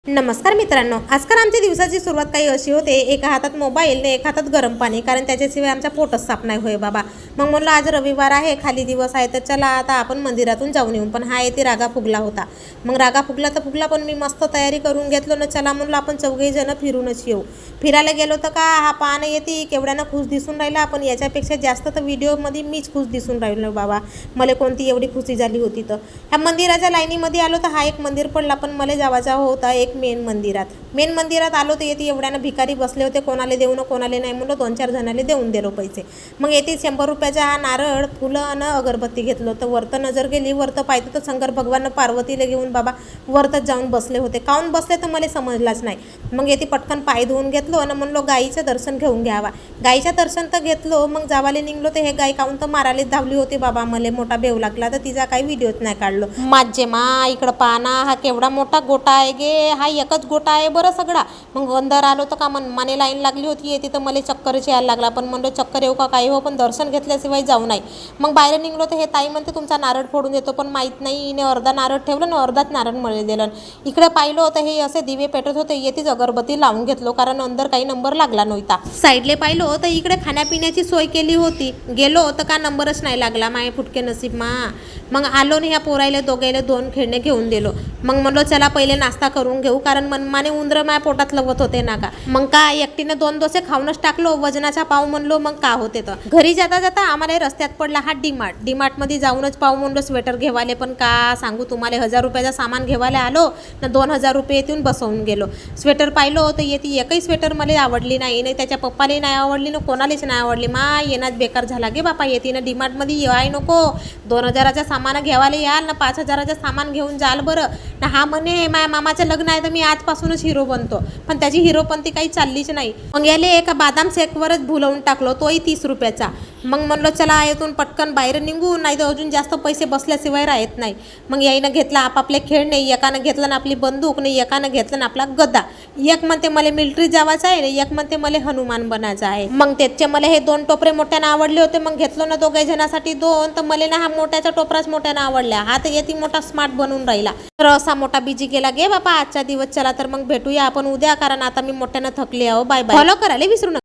नमस्कार मित्रांनो, आजकाल आमच्या दिवसाची सुरुवात काही अशी होते, एका हातात मोबाईल ने एका हातात गरम पाणी, कारण त्याच्याशिवाय आमचा पोटच साफ नाही होय बाबा. मग म्हणलं आज रविवार आहे, खाली दिवस आहे, तर चला आता आपण मंदिरातून जाऊन येऊ. पण हा येते रागा फुगला होता. मग रागा फुगला तर फुगला, पण मी मस्त तयारी करून घेतलो ना. चला म्हणलं आपण चौघे जण फिरूनच येऊ. फिरायला गेलो तर का हा पाहणं येते केवढ्यानं खुश दिसून राहिला. आपण याच्यापेक्षा जास्त तर व्हिडिओमध्ये मीच खुश दिसून राहिलो बाबा. मला कोणती एवढी खुशी झाली होती. तर ह्या मंदिराच्या लाईनीमध्ये आलो तर हा एक मंदिर पडला, पण मला जावाचा होता एक मेन मंदिरात आलो तर येते एवढ्यानं भिकारी बसले होते. कोणाला देऊ ना कोणाला नाही म्हणलं, 2-4 जणाले देऊन दिलो पैसे. मग येते 100 रुपयाचा हा नारळ, फुलं आणि अगरबत्ती घेतलं. तर वरतं नजर गेली, वरतं पाहिजे तर शंकर भगवान पार्वतीला घेऊन बाबा वरतच जाऊन बसले होते. काऊन बसले तर मला समजलाच नाही. मग येते पटकन पाय धुवून घेतलो आणि म्हणलो गाईचं दर्शन घेऊन घ्यावा. गाईचं दर्शन तर घेतलो. मग जावाले निघलो तर हे गाय काऊन तर मारायला धावली होती बाबा. मला मोठा बेव लागला तर तिचा काही व्हिडिओच नाही काढलो. माझे मा इकडं पाना, हा केवढा मोठा गोटा आहे गे. हा एकच गोटा आहे बरं सगळा. मग अंदर आलो तर का माने लाईन लागली होती. येते तर मला चक्करच यायला लागला. पण म्हणलो चक्कर येऊ का काही हो, पण दर्शन घेतल्याशिवाय जाऊ नाही. मग बाहेर निघलो तर हे ताई म्हणते तुमचा नारळ फोडून देतो. पण माहीत नाही, हिने अर्धा नारळ ठेवलं ना, अर्धाच नारळ मला दिलं. इकडे पाहिलं होतं हे असे दिवे पेटत होते. येतेच अगरबत्ती लावून घेतलो, कारण अंदर काही नंबर लागला नव्हता. साईडले पाहिलो तर इकडे खाण्यापिण्याची सोय केली होती. गेलो तर का नंबरच नाही लागला. माय फुटके नसीब मा. मग आलो ना, ह्या पोरायला दोघायला 2 खेळणे घेऊन दिलो. मग म्हणलो चला पहिले नाश्ता करून घेऊ, कारण मनमाने उंदरं माझ्या पोटात लवत होते ना का. मग का एकटीने 2 डोसे खाऊनच टाकलो. वजनाचा पाव म्हणलो मग का होते. तर घरी जाता जाता आम्हाला रस्त्यात पडला हा डीमार्ट मध्ये जाऊनच पाव म्हणलो स्वेटर घेवाले. पण का सांगू तुम्हाला, 1000 रुपयाचा सामान घेवायला आलो ना, 2000 रुपये येऊन बसवून गेलो. स्वेटर पाहिलो तर येते एकही स्वेटर मला आवडली नाही त्याच्या पप्पालाही नाही आवडली ना, कोणालाच नाही आवडली. मा येण्यात बेकार झाला गे बापा. येते ना डीमार्टमध्ये याय नको. 2000चा सामान घेवायला याल ना, 5000चा सामान घेऊन जाल बरं ना. हा म्हणे माझ्या मामाचं लग्न आहे तर मी आजपासूनच हिरो बनतो. पण त्याची हिरोपंती काही चाललीच नाही. मग याले एका बदाम शेकवरच भुलवून टाकलो, तोही 30 रुपयाचा. मग म्हणलो चला येथून पटकन बाहेर निघू, नाही तर अजून जास्त पैसे बसल्याशिवाय राहत नाही. मग याईनं घेतला आपापले खेळणे. एकानं घेतलं ना आपली बंदूक, नाही एकानं घेतलं ना आपला गदा. एक म्हणते मला मिलिटरी जावायचं आहे, एक म्हणते मला हनुमान बनायचं आहे. मग त्याचे मला हे 2 टोपरे मोठ्यानं आवडले होते. मग घेतलो ना दोघे जणांसाठी 2. तर मला ना हा मोठ्याचा टोपराच मोठ्यानं आवडला. हा तर येते मोठा स्मार्ट बनून राहिला. तर असा मोठा बिजी गेला गे बापा आजचा दिवस. चला तर मग भेटूया आपण उद्या, कारण आता मी मोठ्यानं थकले आहो. Bye bye. फॉलो करायला विसरू नका.